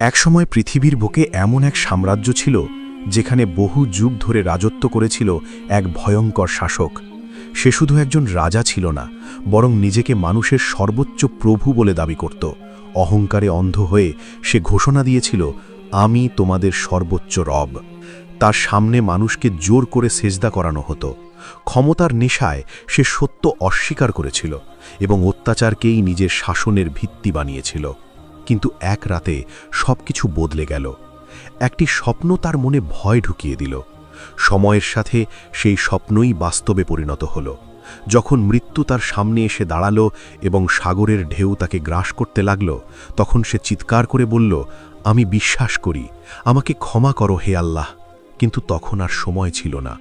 একসময় পৃথিবীর বুকে এমন এক সাম্রাজ্য ছিল যেখানে বহু যুগ ধরে রাজত্ব করেছিল এক ভয়ঙ্কর শাসক। সে শুধু একজন রাজা ছিল না, বরং নিজেকে মানুষের সর্বোচ্চ প্রভু বলে দাবি করত। অহংকারে অন্ধ হয়ে সে ঘোষণা দিয়েছিল, আমি তোমাদের সর্বোচ্চ রব। তার সামনে মানুষকে জোর করে সেজদা করানো হতো। ক্ষমতার নেশায় সে সত্য অস্বীকার করেছিল এবং অত্যাচারকেই নিজের শাসনের ভিত্তি বানিয়েছিল। কিন্তু এক রাতে সবকিছু বদলে গেল। একটি স্বপ্ন তার মনে ভয় ঢুকিয়ে দিল। সময়ের সাথে সেই স্বপ্নই বাস্তবে পরিণত হল। যখন মৃত্যু তার সামনে এসে দাঁড়ালো এবং সাগরের ঢেউ তাকে গ্রাস করতে লাগল, তখন সে চিৎকার করে বলল, আমি বিশ্বাস করি, আমাকে ক্ষমা করো হে আল্লাহ। কিন্তু তখন আর সময় ছিল না।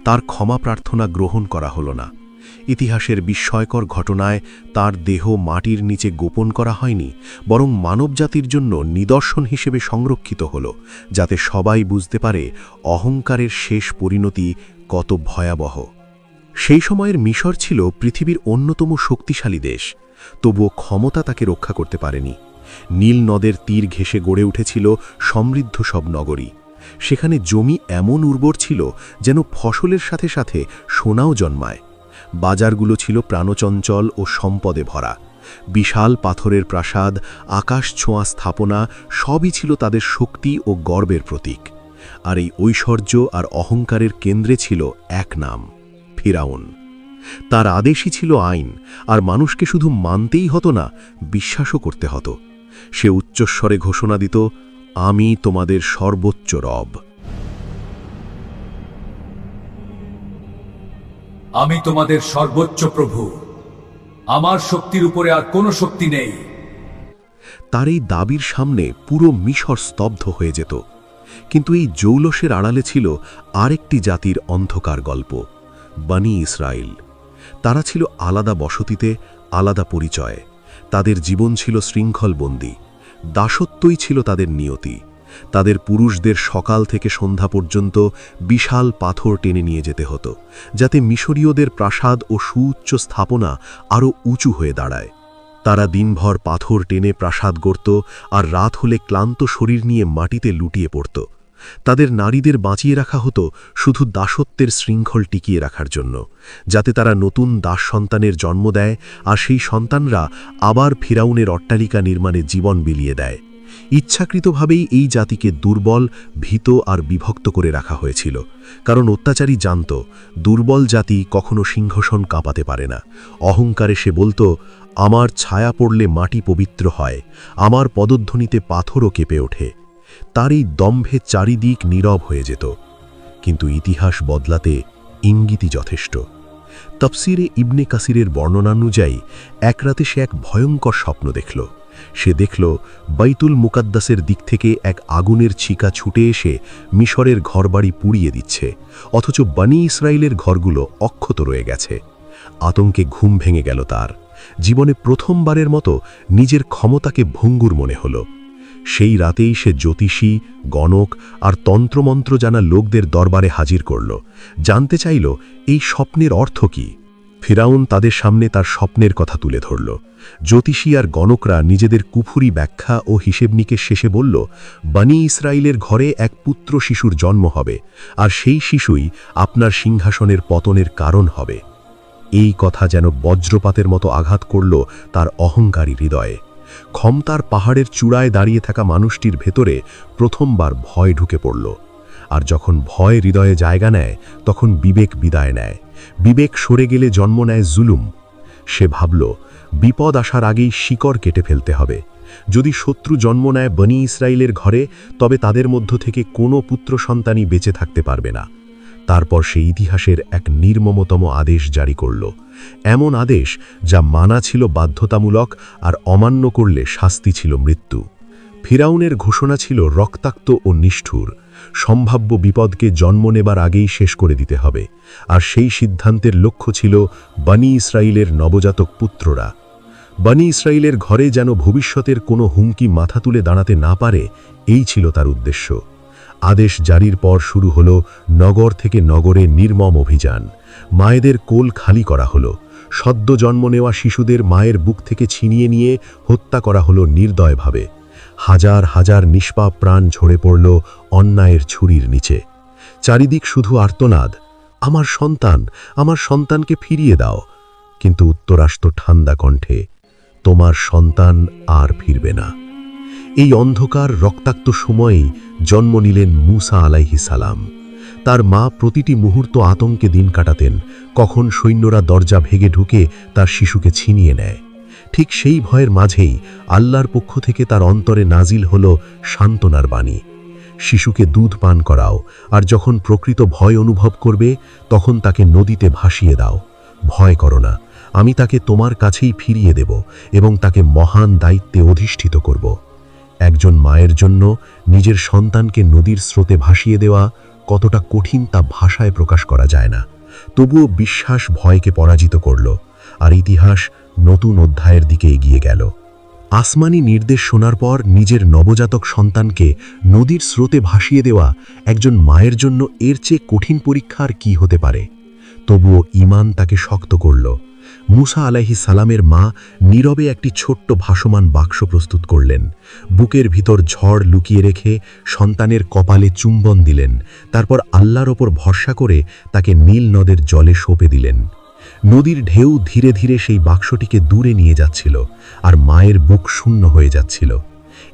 তার ক্ষমা প্রার্থনা গ্রহণ করা হলো না। ইতিহাসের বিস্ময়কর ঘটনায় তার দেহ মাটির নিচে গোপন করা হয়নি, বরং মানবজাতির জন্য নিদর্শন হিসেবে সংরক্ষিত হল, যাতে সবাই বুঝতে পারে অহংকারের শেষ পরিণতি কত ভয়াবহ। সেই সময়ের মিশর ছিল পৃথিবীর অন্যতম শক্তিশালী দেশ, তবুও ক্ষমতা তাকে রক্ষা করতে পারেনি। নীল নদের তীর ঘেঁষে গড়ে উঠেছিল সমৃদ্ধ সব নগরী। সেখানে জমি এমন উর্বর ছিল যেন ফসলের সাথে সাথে সোনাও জন্মায়। বাজারগুলো ছিল প্রাণচঞ্চল ও সম্পদে ভরা। বিশাল পাথরের প্রাসাদ, আকাশ ছোঁয়া স্থাপনা সবই ছিল তাদের শক্তি ও গর্বের প্রতীক। আর এই ঐশ্বর্য আর অহংকারের কেন্দ্রে ছিল এক নাম, ফিরাউন। তার আদেশই ছিল আইন, আর মানুষকে শুধু মানতেই হতো না, বিশ্বাসও করতে হতো। সে উচ্চস্বরে ঘোষণা দিত, আমি তোমাদের সর্বোচ্চ রব। আমি তোমাদের সর্বোচ্চ প্রভু, আমার শক্তির উপরে আর কোনো শক্তি নেই। তার এই দাবির সামনে পুরো মিশর স্তব্ধ হয়ে যেত। কিন্তু এই জৌলসের আড়ালে ছিল আরেকটি জাতির অন্ধকার গল্প, বনী ইসরাইল। তারা ছিল আলাদা বসতিতে, আলাদা পরিচয়ে। তাদের জীবন ছিল শৃঙ্খলবন্দী। দাসত্বই ছিল তাদের নিয়তি। তাদের পুরুষদের সকাল থেকে সন্ধ্যা পর্যন্ত বিশাল পাথর টেনে নিয়ে যেতে হতো, যাতে মিশরীয়দের প্রাসাদ ও সুউচ্চ স্থাপনা আরও উঁচু হয়ে দাঁড়ায়। তারা দিনভর পাথর টেনে প্রাসাদ গড়ত, আর রাত হলে ক্লান্ত শরীর নিয়ে মাটিতে লুটিয়ে পড়ত। তাদের নারীদের বাঁচিয়ে রাখা হতো শুধু দাসত্বের শৃঙ্খল টিকিয়ে রাখার জন্য, যাতে তারা নতুন দাস সন্তানের জন্ম দেয়, আর সেই সন্তানরা আবার ফিরাউনের অট্টালিকা নির্মাণে জীবন বিলিয়ে দেয়। ইচ্ছাকৃতভাবেই এই জাতিকে দুর্বল, ভীত আর বিভক্ত করে রাখা হয়েছিল, কারণ অত্যাচারী জানত দুর্বল জাতি কখনো সিংহাসন কাঁপাতে পারে না। অহংকারে সে বলত, আমার ছায়া পড়লে মাটি পবিত্র হয়, আমার পদধ্বনিতে পাথরও কেঁপে ওঠে। তার এই দম্ভে চারিদিক নীরব হয়ে যেত। কিন্তু ইতিহাস বদলাতে ইঙ্গিতই যথেষ্ট। তাফসিরে ইবনে কাসিরের বর্ণনানুযায়ী এক রাতে সে এক ভয়ঙ্কর স্বপ্ন দেখল। সে দেখল বাইতুল মুকাদ্দাসের দিক থেকে এক আগুনের ছিকা ছুটে এসে মিশরের ঘরবাড়ি পুড়িয়ে দিচ্ছে, অথচ বনী ইসরাইলের ঘরগুলো অক্ষত রয়ে গেছে। আতঙ্কে ঘুম ভেঙে গেল তার। জীবনে প্রথমবারের মতো নিজের ক্ষমতাকে ভঙ্গুর মনে হল। সেই রাতেই সে জ্যোতিষী, গণক আর তন্ত্রমন্ত্র জানা লোকদের দরবারে হাজির করল। জানতে চাইল এই স্বপ্নের অর্থ কী। ফিরাউন তাদের সামনে তার স্বপ্নের কথা তুলে ধরল। জ্যোতিষী আর গণকরা নিজেদের কুফুরি ব্যাখ্যা ও হিসেব নিকেশ শেষে বলল, বনী ইসরাইলের ঘরে এক পুত্র শিশুর জন্ম হবে, আর সেই শিশুই আপনার সিংহাসনের পতনের কারণ হবে। এই কথা যেন বজ্রপাতের মতো আঘাত করল তার অহংকারী হৃদয়ে। ক্ষমতার পাহাড়ের চূড়ায় দাঁড়িয়ে থাকা মানুষটির ভেতরে প্রথমবার ভয় ঢুকে পড়ল। আর যখন ভয় হৃদয়ে জায়গা নেয়, তখন বিবেক বিদায় নেয়। বিবেক সরে গেলে জন্ম নেয় জুলুম। সে ভাবল, বিপদ আসার আগেই শিকড় কেটে ফেলতে হবে। যদি শত্রু জন্ম নেয় বনী ইসরাইলের ঘরে, তবে তাদের মধ্য থেকে কোনো পুত্র সন্তানই বেঁচে থাকতে পারবে না। তারপর সে ইতিহাসের এক নির্মমতম আদেশ জারি করল, এমন আদেশ যা মানা ছিল বাধ্যতামূলক, আর অমান্য করলে শাস্তি ছিল মৃত্যু। ফিরাউনের ঘোষণা ছিল রক্তাক্ত ও নিষ্ঠুর। সম্ভাব্য বিপদকে জন্ম নেবার আগেই শেষ করে দিতে হবে, আর সেই সিদ্ধান্তের লক্ষ্য ছিল বনী ইসরাইলের নবজাতক পুত্ররা। বনী ইসরাইলের ঘরে যেন ভবিষ্যতের কোনো হুমকি মাথা তুলে দাঁড়াতে না পারে, এই ছিল তার উদ্দেশ্য। আদেশ জারির পর শুরু হলো নগর থেকে নগরে নির্মম অভিযান। মায়েদের কোল খালি করা হলো। সদ্য জন্ম নেওয়া শিশুদের মায়ের বুক থেকে ছিনিয়ে নিয়ে হত্যা করা হলো নির্দয়ভাবে। হাজার হাজার নিষ্পাপ প্রাণ ঝরে পড়ল অন্যায়ের ছুরির নিচে। চারিদিক শুধু আর্তনাদ, আমার সন্তান, আমার সন্তানকে ফিরিয়ে দাও। কিন্তু উত্তর আসত ঠান্ডা কণ্ঠে, তোমার সন্তান আর ফিরবে না। এই অন্ধকার রক্তাক্ত সময়েই জন্ম নিলেন মুসা আলাইহিস সালাম। তার মা প্রতিটি মুহূর্ত আতঙ্কে দিন কাটাতেন, কখন সৈন্যরা দরজা ভেঙে ঢুকে তার শিশুকে ছিনিয়ে নেয়। ঠিক সেই ভয়ের মাঝেই আল্লাহর পক্ষ থেকে তার অন্তরে নাজিল হল সান্ত্বনার বাণী, শিশুকে দুধ পান করাও, আর যখন প্রকৃত ভয় অনুভব করবে তখন তাকে নদীতে ভাসিয়ে দাও। ভয় করো না, আমি তাকে তোমার কাছেই ফিরিয়ে দেব এবং তাকে মহান দায়িত্বে অধিষ্ঠিত করব। একজন মায়ের জন্য নিজের সন্তানকে নদীর স্রোতে ভাসিয়ে দেওয়া কতটা কঠিন তা ভাষায় প্রকাশ করা যায় না। তবুও বিশ্বাস ভয়কে পরাজিত করল, আর ইতিহাস নতুন অধ্যায়ের দিকে এগিয়ে গেল। আসমানি নির্দেশ শোনার পর নিজের নবজাতক সন্তানকে নদীর স্রোতে ভাসিয়ে দেওয়া একজন মায়ের জন্য এর চেয়ে কঠিন পরীক্ষার কি হতে পারে? তবুও ঈমান তাকে শক্ত করল। মুসা আলাইহিস সালামের মা নীরবে একটি ছোট্ট ভাসমান বাক্স প্রস্তুত করলেন। বুকের ভিতর ঝড় লুকিয়ে রেখে সন্তানের কপালে চুম্বন দিলেন, তারপর আল্লাহর ওপর ভরসা করে তাকে নীল নদের জলে সঁপে দিলেন। নদীর ঢেউ ধীরে ধীরে সেই বাক্সটিকে দূরে নিয়ে যাচ্ছিল, আর মায়ের বুক শূন্য হয়ে যাচ্ছিল।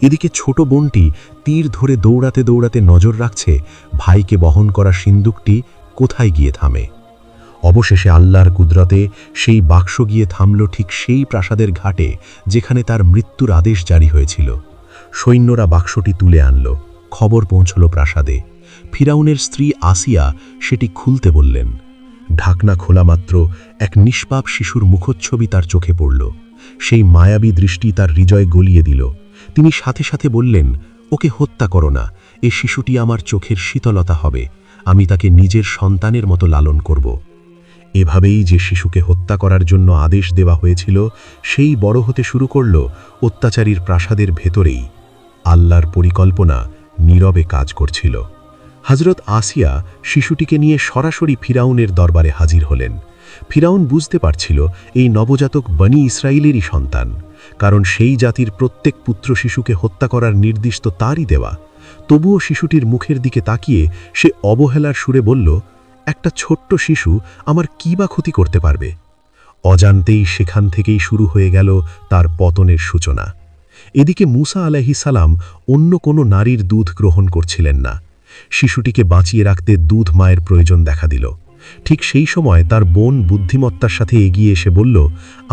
এদিকে ছোট বোনটি তীর ধরে দৌড়াতে দৌড়াতে নজর রাখছে ভাইকে বহন করা সিন্দুকটি কোথায় গিয়ে থামে। অবশেষে আল্লাহর কুদরতে সেই বাক্স গিয়ে থামল ঠিক সেই প্রাসাদের ঘাটে যেখানে তার মৃত্যুর আদেশ জারি হয়েছিল। সৈন্যরা বাক্সটি তুলে আনল, খবর পৌঁছল প্রাসাদে। ফিরাউনের স্ত্রী আসিয়া সেটি খুলতে বললেন। ঢাকনা খোলা মাত্র এক নিষ্পাপ শিশুর মুখচ্ছবি তার চোখে পড়ল। সেই মায়াবী দৃষ্টি তার হৃদয় গলিয়ে দিল। তিনি সাথে সাথে বললেন, ওকে হত্যা করো না, এ শিশুটি আমার চোখের শীতলতা হবে, আমি তাকে নিজের সন্তানের মতো লালন করব। এভাবেই যে শিশুকে হত্যা করার জন্য আদেশ দেওয়া হয়েছিল সেই বড় হতে শুরু করল অত্যাচারীর প্রাসাদের ভেতরেই। আল্লাহর পরিকল্পনা নীরবে কাজ করছিল। হযরত আসিয়া শিশুটিকে নিয়ে সরাসরি ফিরাউনের দরবারে হাজির হলেন। ফিরাউন বুঝতে পারছিল এই নবজাতক বনি ইসরাইলেরই সন্তান, কারণ সেই জাতির প্রত্যেক পুত্র শিশুকে হত্যা করার নির্দিষ্ট তারই দেওয়া। তবুও শিশুটির মুখের দিকে তাকিয়ে সে অবহেলার সুরে বলল, একটা ছোট্ট শিশু আমার কী বা ক্ষতি করতে পারবে? অজান্তেই সেখান থেকেই শুরু হয়ে গেল তার পতনের সূচনা। এদিকে মুসা আলাইহিস সালাম অন্য কোনো নারীর দুধ গ্রহণ করছিলেন না। শিশুটিকে বাঁচিয়ে রাখতে দুধ মায়ের প্রয়োজন দেখা দিল। ঠিক সেই সময় তার বোন বুদ্ধিমত্তার সাথে এগিয়ে এসে বলল,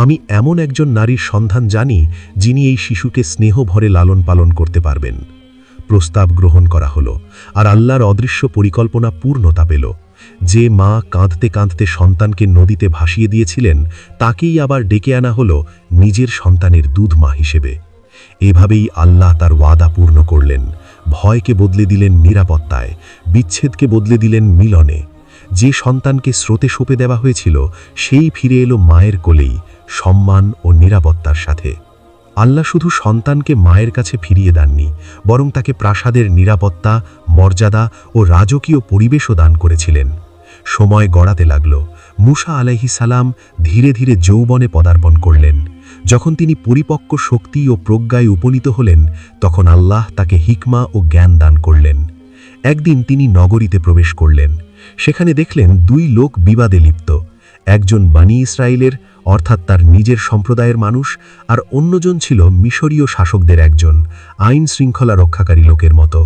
আমি এমন একজন নারীর সন্ধান জানি যিনি এই শিশুকে স্নেহ ভরে লালন পালন করতে পারবেন। প্রস্তাব গ্রহণ করা হলো, আর আল্লাহর অদৃশ্য পরিকল্পনা পূর্ণতা পেল। যে মা কাঁদতে কাঁদতে সন্তানকে নদীতে ভাসিয়ে দিয়েছিলেন তাকেই আবার ডেকে আনা হলো নিজের সন্তানের দুধ মা হিসেবে। এভাবেই আল্লাহ তার ওয়াদা পূর্ণ করলেন। ভয়কে বদলে দিলেন নিরাপত্তায়, বিচ্ছেদকে বদলে দিলেন মিলনে। যে সন্তানকে স্রোতে সঁপে দেওয়া হয়েছিল সেই ফিরে এলো মায়ের কোলেই, সম্মান ও নিরাপত্তার সাথে। আল্লাহ শুধু সন্তানকে মায়ের কাছে ফিরিয়ে দেননি, বরং তাকে প্রাসাদের নিরাপত্তা, মর্যাদা ও রাজকীয় পরিবেশও দান করেছিলেন। সময় গড়াতে লাগল। মুসা আলাইহিস সালাম ধীরে ধীরে যৌবনে পদার্পণ করলেন। যখন তিনি পরিপক্ক শক্তি ও প্রজ্ঞায় উপনীত হলেন তখন আল্লাহ তাকে হিকমা ও জ্ঞান দান করলেন। একদিন তিনি নগরীতে প্রবেশ করলেন। সেখানে দেখলেন দুই লোক বিবাদে লিপ্ত। একজন বনি ইসরাইলের অর্থাৎ তার নিজের সম্প্রদায়ের মানুষ, আর অন্যজন ছিল মিশরীয় শাসকদের একজন আইন শৃঙ্খলা রক্ষাকারী লোকের মতো।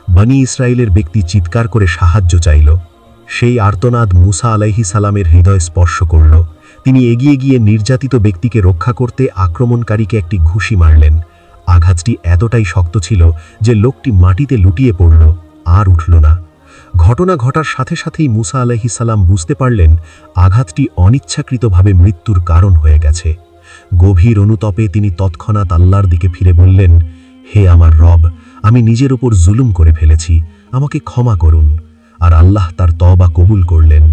বনি ইসরাইলের ব্যক্তি চিৎকার করে সাহায্য চাইল। সেই আর্তনাদ মুসা আলাইহিস সালামের হৃদয় স্পর্শ করল। তিনি এগিয়ে গিয়ে নির্যাতিত ব্যক্তিকে রক্ষা করতে আক্রমণকারীকে একটি ঘুষি মারলেন। আঘাতটি এতটাই শক্ত ছিল যে লোকটি মাটিতে লুটিয়ে পড়ল, আর উঠল না। ঘটনা ঘটার সাথে সাথেই মুসা আলাইহিস সালাম বুঝতে পারলেন আঘাতটি অনিচ্ছাকৃতভাবে মৃত্যুর কারণ হয়ে গেছে। গভীর অনুতপে তিনি তৎক্ষণাৎ আল্লাহর দিকে ফিরে বললেন, হে আমার রব, আমি নিজের উপর জুলুম করে ফেলেছি, আমাকে ক্ষমা করুন। আর আল্লাহ তার তওবা কবুল করলেন।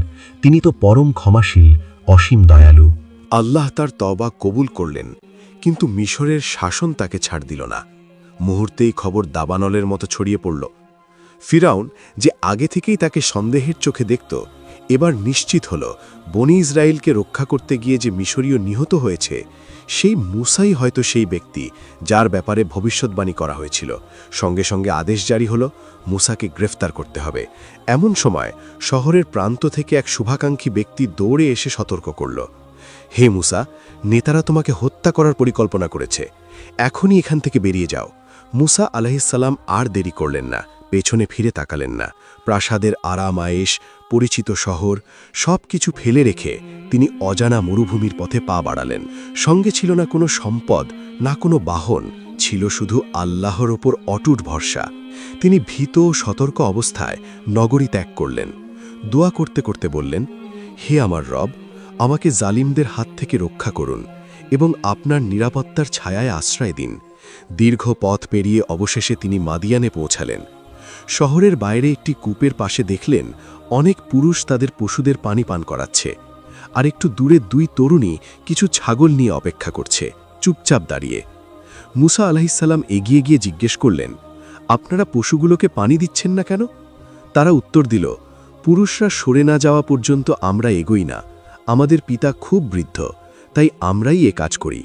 তিনি তো পরম ক্ষমাশীল, অসীম দয়ালু। আল্লাহ তার তওবা কবুল করলেন, কিন্তু মিশরের শাসন তাকে ছাড় দিল না। মুহূর্তেই খবর দাবানলের মতো ছড়িয়ে পড়ল। ফিরাউন, যে আগে থেকেই তাকে সন্দেহের চোখে দেখত, এবার নিশ্চিত হল বনি ইসরায়েলকে রক্ষা করতে গিয়ে যে মিশরীয় নিহত হয়েছে সেই মুসাই হয়তো সেই ব্যক্তি যার ব্যাপারে ভবিষ্যৎবাণী করা হয়েছিল। সঙ্গে সঙ্গে আদেশ জারি হলো, মুসাকে গ্রেফতার করতে হবে। এমন সময় শহরের প্রান্ত থেকে এক শুভাকাঙ্ক্ষী ব্যক্তি দৌড়ে এসে সতর্ক করল, হে মুসা, নেতারা তোমাকে হত্যা করার পরিকল্পনা করেছে, এখনই এখান থেকে বেরিয়ে যাও। মুসা আলাইহিসসালাম আর দেরি করলেন না, পেছনে ফিরে তাকালেন না। প্রাসাদের আরাম আয়েশ, পরিচিত শহর সব কিছু ফেলে রেখে তিনি অজানা মরুভূমির পথে পা বাড়ালেন। সঙ্গে ছিল না কোনো সম্পদ, না কোনো বাহন, ছিল শুধু আল্লাহর ওপর অটুট ভরসা। তিনি ভীত ও সতর্ক অবস্থায় নগরী ত্যাগ করলেন। দোয়া করতে করতে বললেন, হে আমার রব, আমাকে জালিমদের হাত থেকে রক্ষা করুন এবং আপনার নিরাপত্তার ছায়ায় আশ্রয় দিন। দীর্ঘ পথ পেরিয়ে অবশেষে তিনি মাদিয়ানে পৌঁছালেন। শহরের বাইরে একটি কূপের পাশে দেখলেন অনেক পুরুষ তাদের পশুদের পানি পান করাচ্ছে, আর একটু দূরে দুই তরুণী কিছু ছাগল নিয়ে অপেক্ষা করছে, চুপচাপ দাঁড়িয়ে। মুসা আলাইহিসসালাম এগিয়ে গিয়ে জিজ্ঞেস করলেন, আপনারা পশুগুলোকে পানি দিচ্ছেন না কেন? তারা উত্তর দিল, পুরুষরা সরে না যাওয়া পর্যন্ত আমরা এগোই না, আমাদের পিতা খুব বৃদ্ধ, তাই আমরাই এ কাজ করি।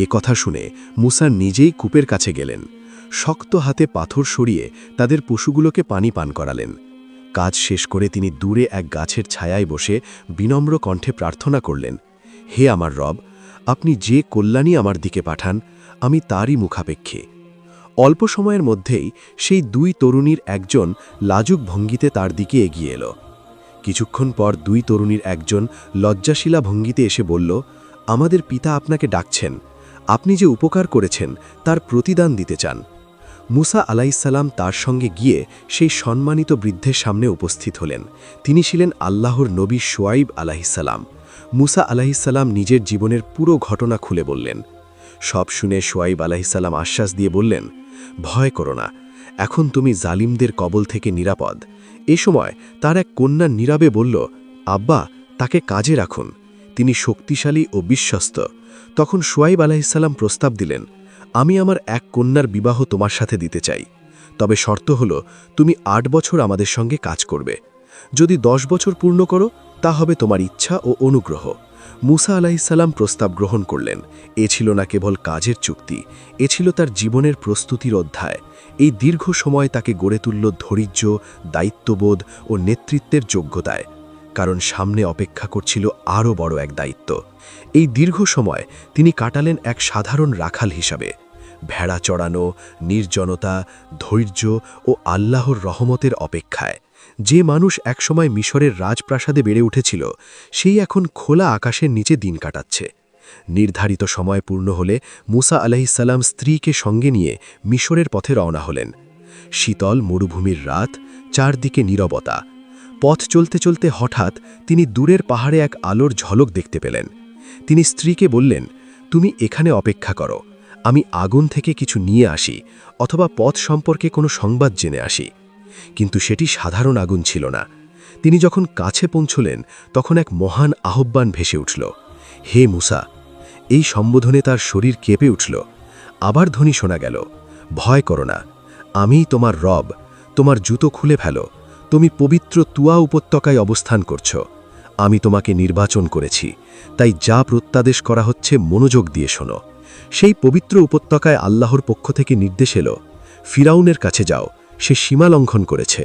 এ কথা শুনে মুসা নিজেই কূপের কাছে গেলেন। শক্ত হাতে পাথর সরিয়ে তাদের পশুগুলোকে পানি পান করালেন। কাজ শেষ করে তিনি দূরে এক গাছের ছায়ায় বসে বিনম্র কণ্ঠে প্রার্থনা করলেন, হে আমার রব, আপনি যে কল্যাণী আমার দিকে পাঠান, আমি তারই মুখাপেক্ষী। অল্প সময়ের মধ্যেই সেই দুই তরুণীর একজন লাজুক ভঙ্গিতে তার দিকে এগিয়ে এলো। কিছুক্ষণ পর দুই তরুণীর একজন লজ্জাশীলা ভঙ্গিতে এসে বলল, আমাদের পিতা আপনাকে ডাকছেন, আপনি যে উপকার করেছেন তার প্রতিদান দিতে চান। মুসা আলাইহিসসালাম তার সঙ্গে গিয়ে সেই সম্মানিত বৃদ্ধের সামনে উপস্থিত হলেন। তিনি ছিলেন আল্লাহর নবী শুআইব আলাইহিসসালাম। মুসা আলাইহিসসালাম নিজের জীবনের পুরো ঘটনা খুলে বললেন। সব শুনে শুআইব আলাইহিসসালাম আশ্বাস দিয়ে বললেন, ভয় করো না, এখন তুমি জালিমদের কবল থেকে নিরাপদ। এ সময় তার এক কন্যা নীরবে বলল, আব্বা, তাকে কাজে রাখুন, তিনি শক্তিশালী ও বিশ্বস্ত। তখন শুআইব আলাইহিসসালাম প্রস্তাব দিলেন, আমি আমার এক কন্যার বিবাহ তোমার সাথে দিতে চাই, তবে শর্ত হলো তুমি 8 বছর আমাদের সঙ্গে কাজ করবে। যদি 10 বছর পূর্ণ করো তা হবে তোমার ইচ্ছা ও অনুগ্রহ। মুসা আলাইহিসসালাম প্রস্তাব গ্রহণ করলেন। এ ছিল না কেবল কাজের চুক্তি, এ ছিল তার জীবনের প্রস্তুতির অধ্যায়। এই দীর্ঘ সময় তাকে গড়ে তুলল ধৈর্য, দায়িত্ববোধ ও নেতৃত্বের যোগ্যতায়, কারণ সামনে অপেক্ষা করছিল আরও বড় এক দায়িত্ব। এই দীর্ঘ সময় তিনি কাটালেন এক সাধারণ রাখাল হিসাবে। ভেড়া চড়ানো, নির্জনতা, ধৈর্য ও আল্লাহর রহমতের অপেক্ষায়। যে মানুষ একসময় মিশরের রাজপ্রাসাদে বেড়ে উঠেছিল, সেই এখন খোলা আকাশের নিচে দিন কাটাচ্ছে। নির্ধারিত সময় পূর্ণ হলে মুসা আলাইহিসসালাম স্ত্রীকে সঙ্গে নিয়ে মিশরের পথে রওনা হলেন। শীতল মরুভূমির রাত, চারদিকে নীরবতা। পথ চলতে চলতে হঠাৎ তিনি দূরের পাহাড়ে এক আলোর ঝলক দেখতে পেলেন। তিনি স্ত্রীকে বললেন, তুমি এখানে অপেক্ষা করো, আমি আগুন থেকে কিছু নিয়ে আসি, অথবা পথ সম্পর্কে কোনো সংবাদ জেনে আসি। কিন্তু সেটি সাধারণ আগুন ছিল না। তিনি যখন কাছে পৌঁছলেন তখন এক মহান আহ্বান ভেসে উঠল, হে মুসা। এই সম্বোধনে তার শরীর কেঁপে উঠল। আবার ধ্বনি শোনা গেল, ভয় করো না, আমিই তোমার রব, তোমার জুতো খুলে ফেলো, তুমি পবিত্র তুয়া উপত্যকায় অবস্থান করছ। আমি তোমাকে নির্বাচন করেছি, তাই যা প্রত্যাদেশ করা হচ্ছে মনোযোগ দিয়ে শোনো। সেই পবিত্র উপত্যকায় আল্লাহর পক্ষ থেকে নির্দেশ এলো, ফিরাউনের কাছে যাও, সে সীমা লঙ্ঘন করেছে।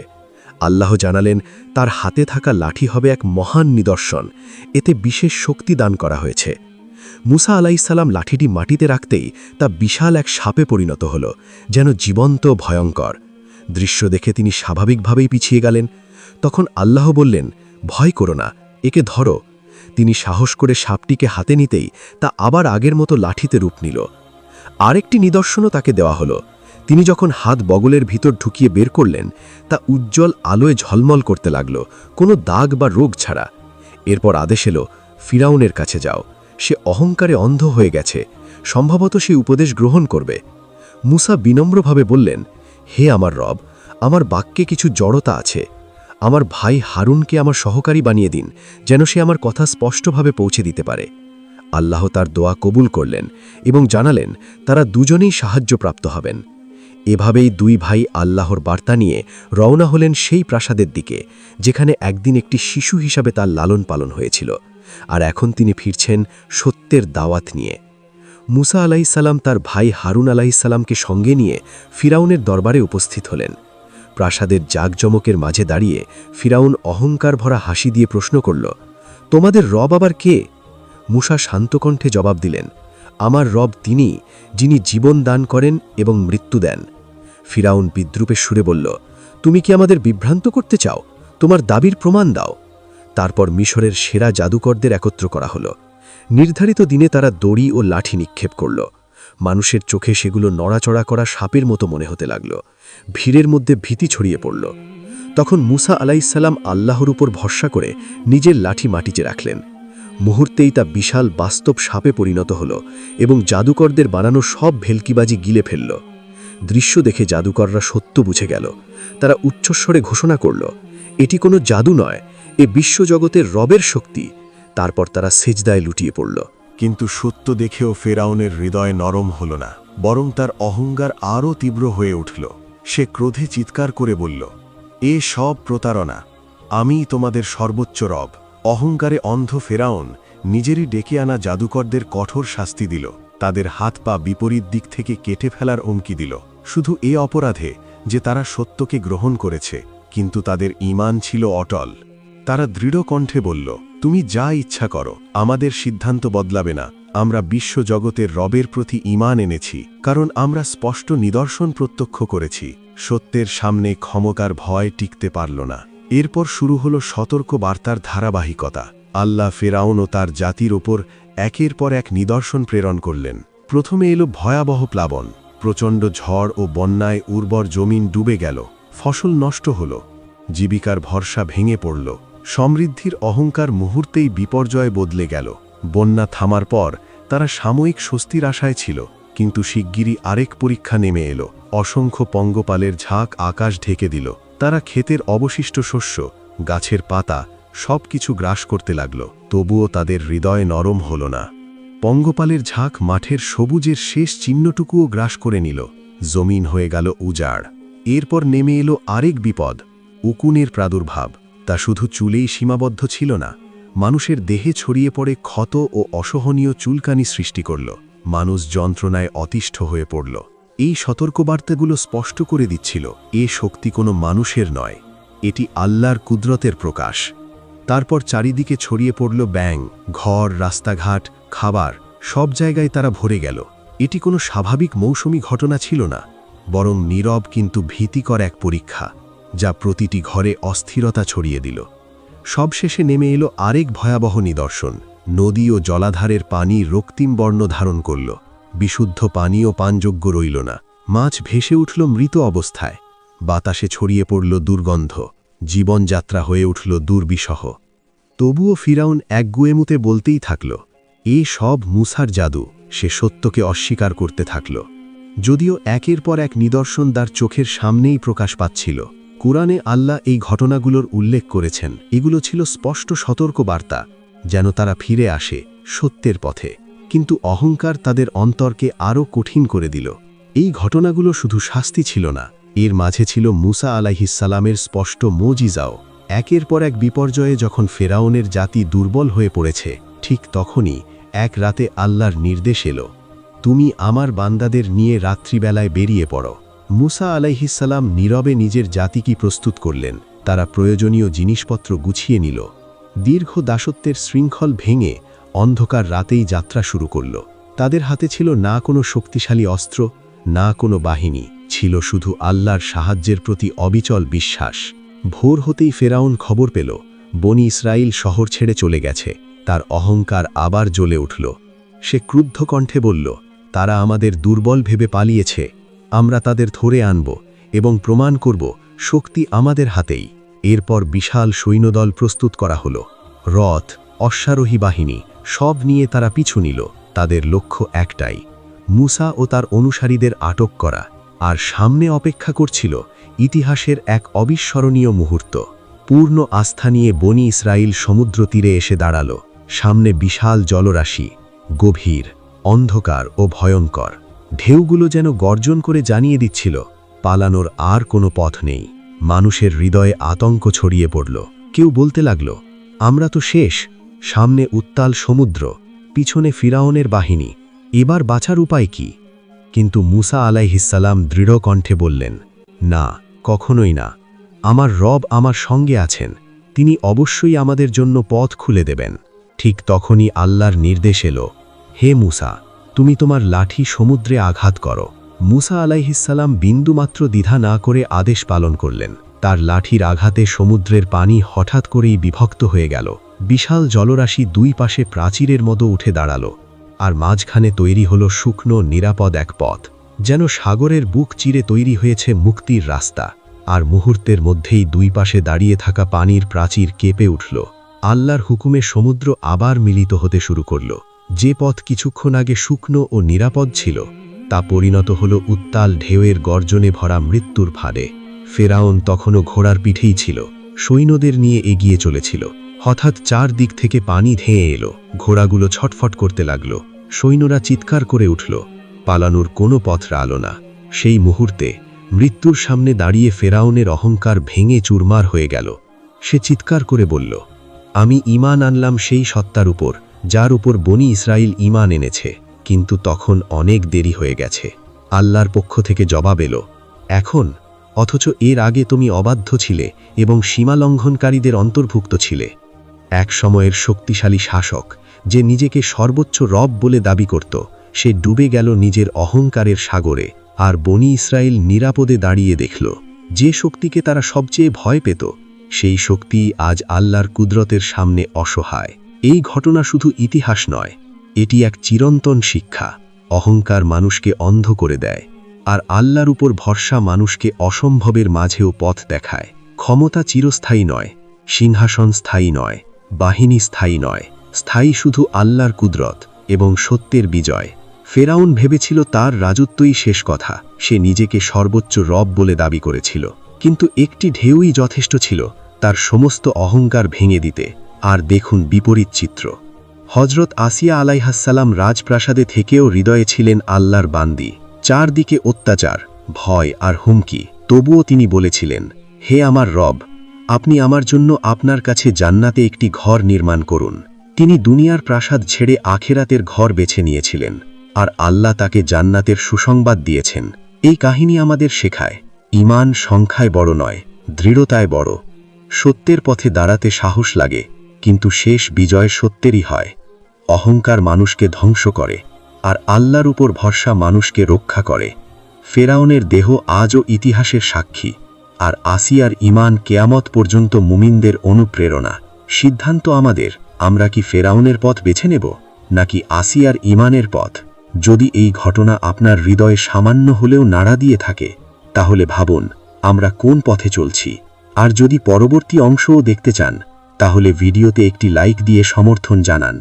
আল্লাহ জানালেন, তার হাতে থাকা লাঠি হবে এক মহান নিদর্শন, এতে বিশেষ শক্তি দান করা হয়েছে। মুসা আলাইহিসসালাম লাঠিটি মাটিতে রাখতেই তা বিশাল এক সাপে পরিণত হল, যেন জীবন্ত ভয়ঙ্কর। দৃশ্য দেখে তিনি স্বাভাবিকভাবেই পিছিয়ে গেলেন। তখন আল্লাহ বললেন, ভয় করো না, একে ধরো। তিনি সাহস করে সাপটিকে হাতে নিতেই তা আবার আগের মতো লাঠিতে রূপ নিল। আরেকটি নিদর্শনও তাকে দেওয়া হলো। তিনি যখন হাত বগলের ভিতর ঢুকিয়ে বের করলেন, তা উজ্জ্বল আলোয় ঝলমল করতে লাগল, কোনো দাগ বা রোগ ছাড়া। এরপর আদেশ এলো, ফিরাউনের কাছে যাও, সে অহংকারে অন্ধ হয়ে গেছে, সম্ভবত সে উপদেশ গ্রহণ করবে। মুসা বিনম্রভাবে বললেন, হে আমার রব, আমার বাক্যে কিছু জড়তা আছে। আমার ভাই হারুনকে আমার সহকারী বানিয়ে দিন, যেন সে আমার কথা স্পষ্টভাবে পৌঁছে দিতে পারে। আল্লাহ তার দোয়া কবুল করলেন এবং জানালেন তারা দুজনেই সাহায্যপ্রাপ্ত হবেন। এভাবেই দুই ভাই আল্লাহর বার্তা নিয়ে রওনা হলেন সেই প্রাসাদের দিকে, যেখানে একদিন একটি শিশু হিসাবে তার লালন পালন হয়েছিল, আর এখন তিনি ফিরছেন সত্যের দাওয়াত নিয়ে। মুসা আলাইহিসসালাম তার ভাই হারুন আলাইহিসসালামকে সঙ্গে নিয়ে ফিরাউনের দরবারে উপস্থিত হলেন। প্রাসাদের জাঁকজমকের মাঝে দাঁড়িয়ে ফিরাউন অহংকার ভরা হাসি দিয়ে প্রশ্ন করল, তোমাদের রব আবার কে? মুসা শান্ত কণ্ঠে জবাব দিলেন, আমার রব তিনি, যিনি জীবন দান করেন এবং মৃত্যু দেন। ফিরাউন বিদ্রূপের সুরে বলল, তুমি কি আমাদের বিভ্রান্ত করতে চাও? তোমার দাবির প্রমাণ দাও। তারপর মিশরের সেরা জাদুকরদের একত্র করা হলো। নির্ধারিত দিনে তারা দড়ি ও লাঠি নিক্ষেপ করল। মানুষের চোখে সেগুলো নড়াচড়া করা সাপের মতো মনে হতে লাগল। ভিড়ের মধ্যে ভীতি ছড়িয়ে পড়ল। তখন মুসা আলাইহিসসালাম আল্লাহর উপর ভরসা করে নিজের লাঠি মাটিতে রাখলেন। মুহূর্তেই তা বিশাল বাস্তব সাপে পরিণত হল এবং জাদুকরদের বানানো সব ভেলকিবাজি গিলে ফেলল। দৃশ্য দেখে জাদুকররা সত্য বুঝে গেল। তারা উচ্চস্বরে ঘোষণা করল, এটি কোনো জাদু নয়, এ বিশ্বজগতের রবের শক্তি। তারপর তারা সেজদায় লুটিয়ে পড়ল। কিন্তু সত্য দেখেও ফেরাউনের হৃদয় নরম হল না, বরং তার অহংকার আরও তীব্র হয়ে উঠল। সে ক্রোধে চিৎকার করে বলল, এ সব প্রতারণা, আমি তোমাদের সর্বোচ্চ রব। অহংকারে অন্ধ ফেরাউন নিজেরই ডেকে আনা জাদুকরদের কঠোর শাস্তি দিল। তাদের হাত পা বিপরীত দিক থেকে কেটে ফেলার হুমকি দিল, শুধু এ অপরাধে যে তারা সত্যকে গ্রহণ করেছে, কিন্তু তাদের ঈমান ছিল অটল। তারা দৃঢ় কণ্ঠে বলল, তুমি যা ইচ্ছা করো, আমাদের সিদ্ধান্ত বদলাবে না। আমরা বিশ্বজগতের রবের প্রতি ঈমান এনেছি, কারণ আমরা স্পষ্ট নিদর্শন প্রত্যক্ষ করেছি। সত্যের সামনে ক্ষমতার ভয় টিকতে পারল না। এরপর শুরু হলো সতর্ক বার্তার ধারাবাহিকতা। আল্লাহ ফেরাউন ও তার জাতির ওপর একের পর এক নিদর্শন প্রেরণ করলেন। প্রথমে এলো ভয়াবহ প্লাবন। প্রচণ্ড ঝড় ও বন্যায় উর্বর জমিন ডুবে গেল, ফসল নষ্ট হল, জীবিকার ভরসা ভেঙে পড়ল। সমৃদ্ধির অহংকার মুহূর্তেই বিপর্যয়ে বদলে গেল। বন্যা থামার পর তারা সাময়িক স্বস্তির আশায় ছিল, কিন্তু শিগগিরই আরেক পরীক্ষা নেমে এলো। অসংখ্য পঙ্গপালের ঝাঁক আকাশ ঢেকে দিল। তারা ক্ষেতের অবশিষ্ট শস্য, গাছের পাতা সবকিছু গ্রাস করতে লাগল। তবুও তাদের হৃদয় নরম হল না। পঙ্গপালের ঝাঁক মাঠের সবুজের শেষ চিহ্নটুকুও গ্রাস করে নিল। জমিন হয়ে গেল উজাড়। এরপর নেমে এলো আরেক বিপদ, উকুনের প্রাদুর্ভাব। তা শুধু চুলেই সীমাবদ্ধ ছিল না, মানুষের দেহে ছড়িয়ে পড়ে ক্ষত ও অসহনীয় চুলকানি সৃষ্টি করল। মানুষ যন্ত্রণায় অতিষ্ঠ হয়ে পড়ল। এই সতর্কবার্তাগুলো স্পষ্ট করে দিচ্ছিল, এ শক্তি কোনো মানুষের নয়, এটি আল্লাহর কুদরতের প্রকাশ। তারপর চারিদিকে ছড়িয়ে পড়ল ব্যাঙ। ঘর, রাস্তাঘাট, খাবার সব জায়গায় তারা ভরে গেল। এটি কোনো স্বাভাবিক মৌসুমী ঘটনা ছিল না, বরং নীরব কিন্তু ভীতিকর এক পরীক্ষা, যা প্রতিটি ঘরে অস্থিরতা ছড়িয়ে দিল। সবশেষে নেমে এলো আরেক ভয়াবহ নিদর্শন। নদী ও জলাধারের পানি রক্তিম বর্ণ ধারণ করল। বিশুদ্ধ পানীয় পানযোগ্য রইল না। মাছ ভেসে উঠল মৃত অবস্থায়। বাতাসে ছড়িয়ে পড়ল দুর্গন্ধ। জীবনযাত্রা হয়ে উঠল দুর্বিষহ। তবুও ফিরাউন একগুয়েমুতে বলতেই থাকল, এ সব মুসার জাদু। সে সত্যকে অস্বীকার করতে থাকল, যদিও একের পর এক নিদর্শন তার চোখের সামনেই প্রকাশ পাচ্ছিল। কুরআনে আল্লাহ এই ঘটনাগুলোর উল্লেখ করেছেন। এগুলো ছিল স্পষ্ট সতর্ক বার্তা, যেন তারা ফিরে আসে সত্যের পথে। কিন্তু অহংকার তাদের অন্তরকে আরও কঠিন করে দিল। এই ঘটনাগুলো শুধু শাস্তি ছিল না, এর মাঝে ছিল মুসা আলাইহিসসালামের স্পষ্ট মুজিজাও। একের পর এক বিপর্যয়ে যখন ফেরাউনের জাতি দুর্বল হয়ে পড়েছে, ঠিক তখনই এক রাতে আল্লাহর নির্দেশ এলো, তুমি আমার বান্দাদের নিয়ে রাত্রিবেলায় বেরিয়ে পড়ো। মুসা আলাইহিসসালাম নীরবে নিজের জাতিকে প্রস্তুত করলেন। তারা প্রয়োজনীয় জিনিসপত্র গুছিয়ে নিল। দীর্ঘ দাসত্বের শৃঙ্খল ভেঙে অন্ধকার রাতেই যাত্রা শুরু করল। তাদের হাতে ছিল না কোনো শক্তিশালী অস্ত্র, না কোনো বাহিনী, ছিল শুধু আল্লাহর সাহায্যের প্রতি অবিচল বিশ্বাস। ভোর হতেই ফেরাউন খবর পেল, বনি ইসরাইল শহর ছেড়ে চলে গেছে। তার অহংকার আবার জ্বলে উঠল। সে ক্রুদ্ধ কণ্ঠে বলল, তারা আমাদের দুর্বল ভেবে পালিয়েছে। আমরা তাদের ধরে আনব এবং প্রমাণ করব শক্তি আমাদের হাতেই। এরপর বিশাল সৈন্যদল প্রস্তুত করা হলো। রথ, অশ্বারোহী বাহিনী সব নিয়ে তারা পিছু নিল। তাদের লক্ষ্য একটাই, মুসা ও তার অনুসারীদের আটক করা। আর সামনে অপেক্ষা করছিল ইতিহাসের এক অবিস্মরণীয় মুহূর্ত। পূর্ণ আস্থা নিয়ে বনি ইসরাইল সমুদ্র তীরে এসে দাঁড়াল। সামনে বিশাল জলরাশি, গভীর, অন্ধকার ও ভয়ঙ্কর। ঢেউগুলো যেন গর্জন করে জানিয়ে দিচ্ছিল, পালানোর আর কোনো পথ নেই। মানুষের হৃদয়ে আতঙ্ক ছড়িয়ে পড়ল। কেউ বলতে লাগল, আমরা তো শেষ। সামনে উত্তাল সমুদ্র, পিছনে ফিরাউনের বাহিনী, এবার বাঁচার উপায় কি? কিন্তু মুসা আলাইহিসসালাম দৃঢ় কণ্ঠে বললেন, না, কখনোই না। আমার রব আমার সঙ্গে আছেন, তিনি অবশ্যই আমাদের জন্য পথ খুলে দেবেন। ঠিক তখনই আল্লাহর নির্দেশ এলো, হে মুসা, তুমি তোমার লাঠি সমুদ্রে আঘাত করো। মুসা আলাইহিসসালাম বিন্দুমাত্র দ্বিধা না করে আদেশ পালন করলেন। তার লাঠির আঘাতে সমুদ্রের পানি হঠাৎ করেই বিভক্ত হয়ে গেল। বিশাল জলরাশি দুই পাশে প্রাচীরের মতো উঠে দাঁড়াল, আর মাঝখানে তৈরি হল শুকনো নিরাপদ এক পথ, যেন সাগরের বুক চিরে তৈরি হয়েছে মুক্তির রাস্তা। আর মুহূর্তের মধ্যেই দুই পাশে দাঁড়িয়ে থাকা পানির প্রাচীর কেঁপে উঠল। আল্লাহর হুকুমে সমুদ্র আবার মিলিত হতে শুরু করল। যে পথ কিছুক্ষণ আগে শুকনো ও নিরাপদ ছিল, তা পরিণত হল উত্তাল ঢেউয়ের গর্জনে ভরা মৃত্যুর ফাঁদে। ফেরাউন তখনও ঘোড়ার পিঠেই ছিল, সৈন্যদের নিয়ে এগিয়ে চলেছিল। হঠাৎ চারদিক থেকে পানি ধেয়ে এলো, ঘোড়াগুলো ছটফট করতে লাগল, সৈন্যরা চিৎকার করে উঠল। পালানোর কোনো পথ রাল না। সেই মুহূর্তে মৃত্যুর সামনে দাঁড়িয়ে ফেরাউনের অহংকার ভেঙে চুরমার হয়ে গেল। সে চিৎকার করে বলল, আমি ঈমান আনলাম সেই সত্তার উপর, যার উপর বনি ইসরাইল ঈমান এনেছে। কিন্তু তখন অনেক দেরি হয়ে গেছে। আল্লাহর পক্ষ থেকে জবাব এলো, এখন? অথচ এর আগে তুমি অবাধ্য ছিলে এবং সীমালঙ্ঘনকারীদের অন্তর্ভুক্ত ছিলে। এক সময়ের শক্তিশালী শাসক, যে নিজেকে সর্বোচ্চ রব বলে দাবি করত, সে ডুবে গেল নিজের অহংকারের সাগরে। আর বনি ইসরাইল নিরাপদে দাঁড়িয়ে দেখল, যে শক্তিকে তারা সবচেয়ে ভয় পেত, সেই শক্তি আজ আল্লাহর কুদরতের সামনে অসহায়। এই ঘটনা শুধু ইতিহাস নয়, এটি এক চিরন্তন শিক্ষা। অহংকার মানুষকে অন্ধ করে দেয়, আর আল্লাহর উপর ভরসা মানুষকে অসম্ভবের মাঝেও পথ দেখায়। ক্ষমতা চিরস্থায়ী নয়, সিংহাসন স্থায়ী নয়, বাহিনী স্থায়ী নয়, স্থায়ী শুধু আল্লাহর কুদরত এবং সত্যের বিজয়। ফেরাউন ভেবেছিল তার রাজত্বই শেষ কথা। সে নিজেকে সর্বোচ্চ রব বলে দাবি করেছিল, কিন্তু একটি ঢেউই যথেষ্ট ছিল তার সমস্ত অহংকার ভেঙে দিতে। আর দেখুন বিপরীত চিত্র। হজরত আসিয়া আলাইহাসসালাম রাজপ্রাসাদে থেকেও হৃদয়ে ছিলেন আল্লাহর বান্দি। চারদিকে অত্যাচার, ভয় আর হুমকি, তবুও তিনি বলেছিলেন, হে আমার রব, আপনি আমার জন্য আপনার কাছে জান্নাতে একটি ঘর নির্মাণ করুন। তিনি দুনিয়ার প্রাসাদ ছেড়ে আখেরাতের ঘর বেছে নিয়েছিলেন, আর আল্লাহ তাকে জান্নাতের সুসংবাদ দিয়েছেন। এই কাহিনী আমাদের শেখায়, ঈমান সংখ্যায় বড় নয়, দৃঢ়তায় বড়। সত্যের পথে দাঁড়াতে সাহস লাগে, কিন্তু শেষ বিজয় সত্যেরই হয়। অহংকার মানুষকে ধ্বংস করে, আর আল্লাহর উপর ভরসা মানুষকে রক্ষা করে। ফেরাউনের দেহ আজও ইতিহাসের সাক্ষী, আর আসিয়ার ঈমান কেয়ামত পর্যন্ত মুমিনদের অনুপ্রেরণা। সিদ্ধান্ত আমাদের, আমরা কি ফেরাউনের পথ বেছে নেব, নাকি আসিয়ার ঈমানের পথ? যদি এই ঘটনা আপনার হৃদয়ে সামান্য হলেও নাড়া দিয়ে থাকে, তাহলে ভাবুন আমরা কোন পথে চলছি। আর যদি পরবর্তী অংশও দেখতে চান, তাহলে ভিডিওতে একটি লাইক দিয়ে সমর্থন জানান।